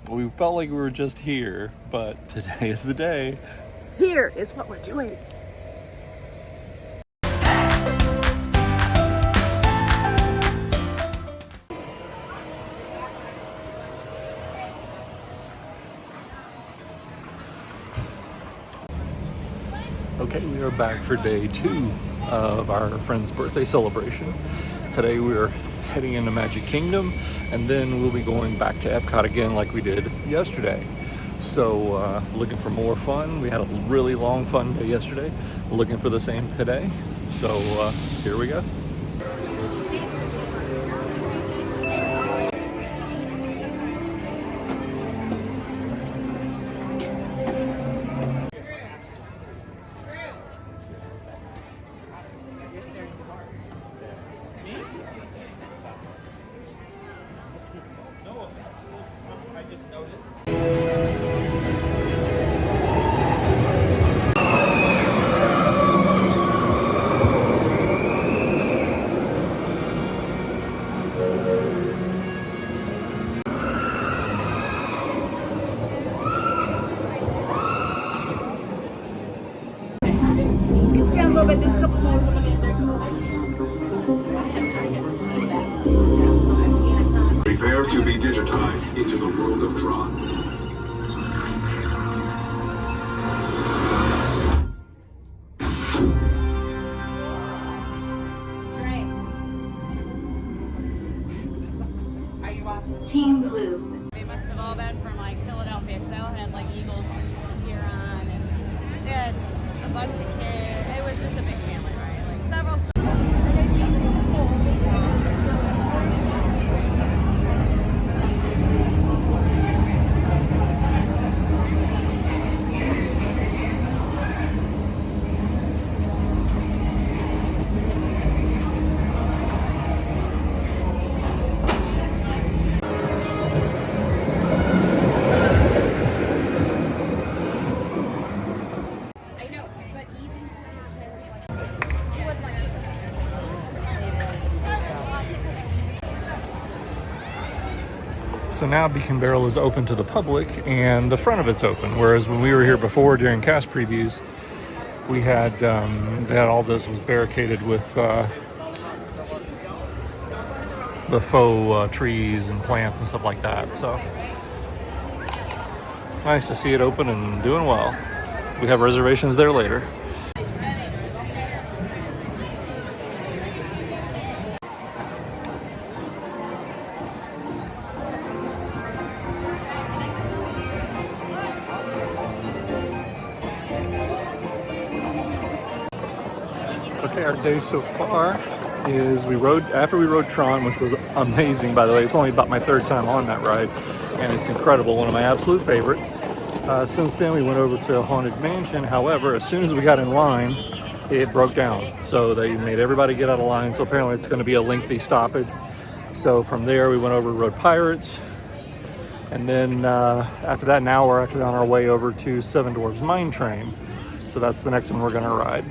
We felt like we were just here, but today is the day. Here is what we're doing. Okay, we are back for day 2 of our friend's birthday celebration. Today we are heading into Magic Kingdom, and then we'll be going back to EPCOT again like we did yesterday. So looking for more fun. We had a really long fun day yesterday. Looking for the same today. So here we go. Prepare to be digitized into the world of Tron. Are you watching? Team Blue. They must have all been from like Philadelphia, because they all had like Eagles gear on, and they had a bunch of kids. It was just a big family, right? Like several. So now Beacon Barrel is open to the public, and the front of it's open. Whereas when we were here before during cast previews, we had all this was barricaded with the faux trees and plants and stuff like that. So nice to see it open and doing well. We have reservations there later. Okay, our day so far is after we rode Tron, which was amazing, by the way. It's only about my 3rd time on that ride, and it's incredible, one of my absolute favorites. Since then, we went over to Haunted Mansion. However, as soon as we got in line, it broke down. So they made everybody get out of line. So apparently it's going to be a lengthy stoppage. So from there, we went over to Rode Pirates. And then after that, now we're actually on our way over to Seven Dwarfs Mine Train. So that's the next one we're going to ride.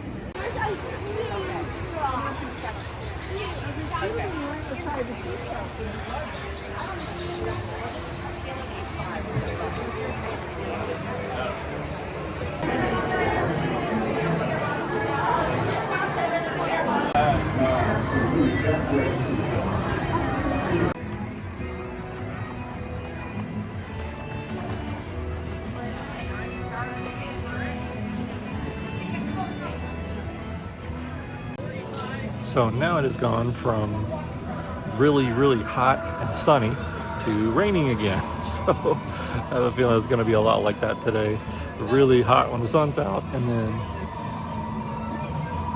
So now it has gone from really, really hot and sunny to raining again. So I have a feeling it's going to be a lot like that today. Really hot when the sun's out, and then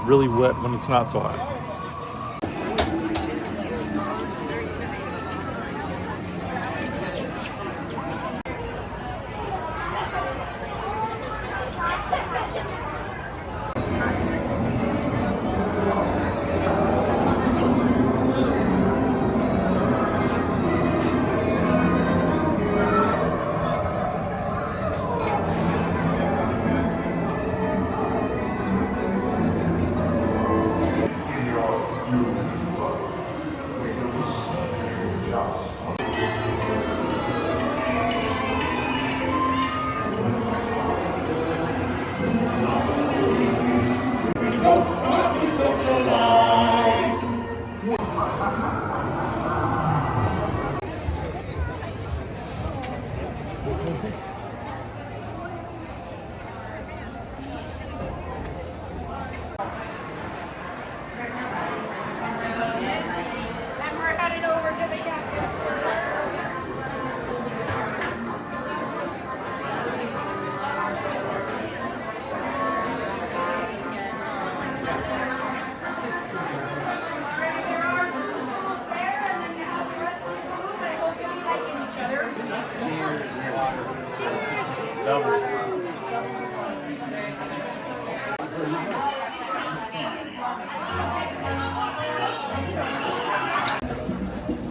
really wet when it's not so hot.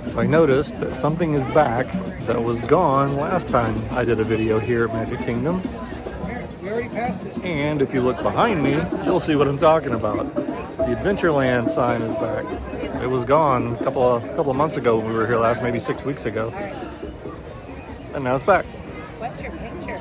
So I noticed that something is back that was gone last time I did a video here at Magic Kingdom. And if you look behind me, you'll see what I'm talking about. The Adventureland sign is back. It was gone a couple of months ago when we were here last, maybe 6 weeks ago. And now it's back. What's your picture?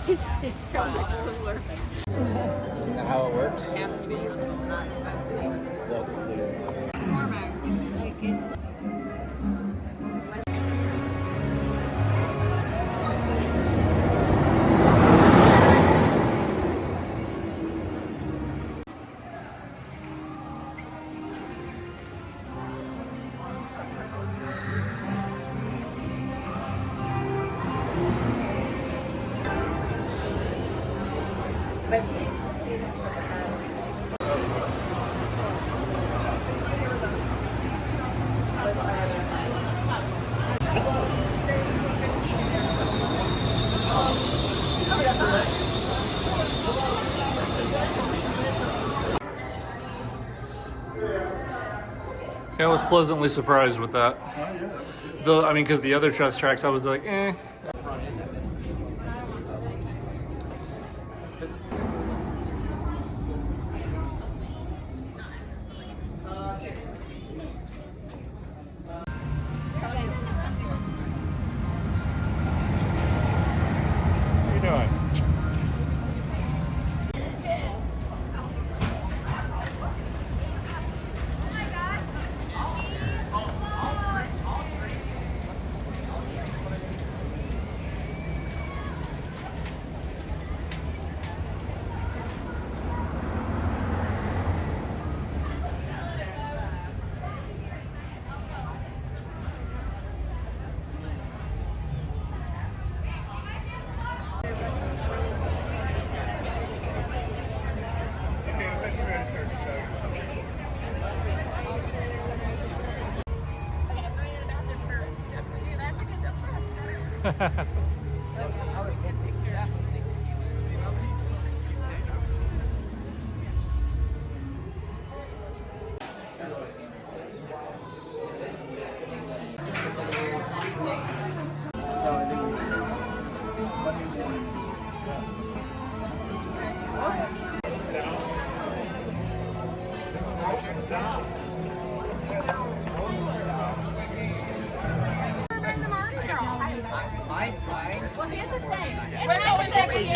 It's so much cooler. Isn't that how it works? It has to be. Not supposed to be. Let's see. Format. It's like it's. Yeah, I was pleasantly surprised with that. Because the other chest tracks, I was like, eh. Well, here's the thing. It happens every year.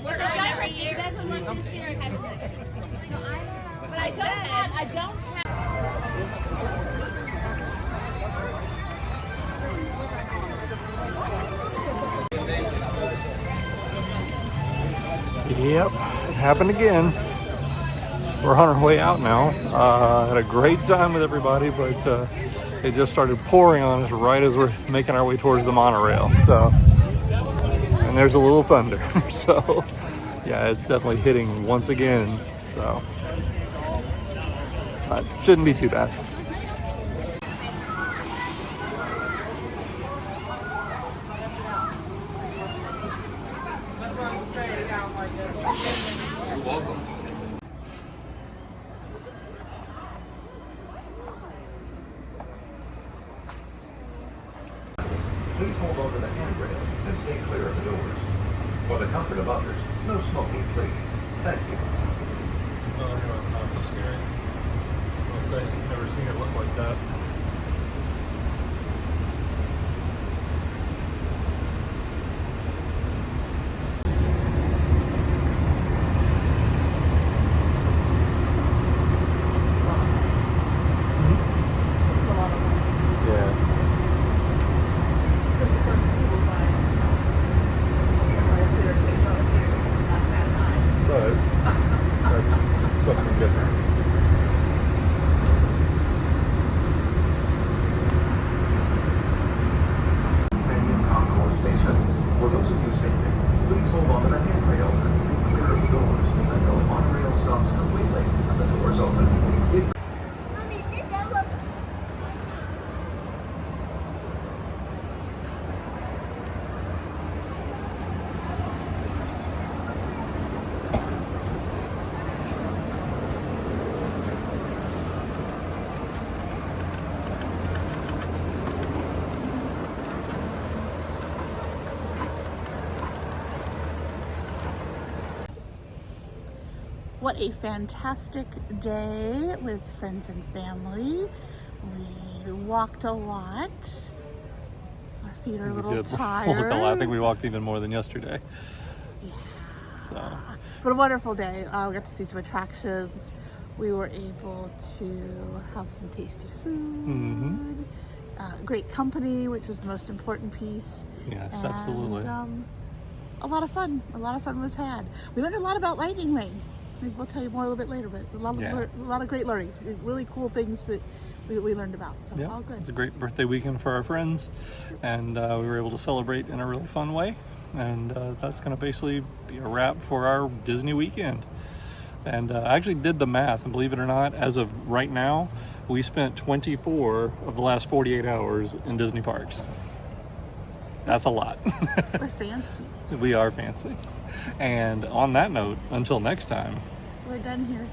We're going every year. It doesn't work this year. It happens next year. But I don't have. Yep, it happened again. We're on our way out now. Had a great time with everybody, but it just started pouring on us right as we're making our way towards the monorail. So, and there's a little thunder. So, yeah, it's definitely hitting once again. So, shouldn't be too bad. You're welcome. Please hold on to the handrail and stay clear of the doors. For the comfort of others, no smoking, please. Thank you. Oh, not so scary. I'll say, I've never seen it look like that. Something different. Premium concourse station. For those of you safety, please hold on to the handrail and stay clear of the doors until the monorail stops completely and the doors open. What a fantastic day with friends and family. We walked a lot. Our feet are a little tired. I think we walked even more than yesterday. Yeah. So, But a wonderful day. We got to see some attractions. We were able to have some tasty food. Great company, which was the most important piece. yes, And, absolutely. a lot of fun. A lot of fun was had. We learned a lot about Lightning Lane. We'll tell you more a little bit later, but a lot of great learnings. Really cool things that we learned about. So Yeah, all good. it's a great birthday weekend for our friends, and we were able to celebrate in a really fun way. And that's going to basically be a wrap for our Disney weekend. And I actually did the math, and believe it or not, as of right now, we spent 24 of the last 48 hours in Disney parks. That's a lot. We're fancy. We are fancy. And on that note, until next time. We're done here.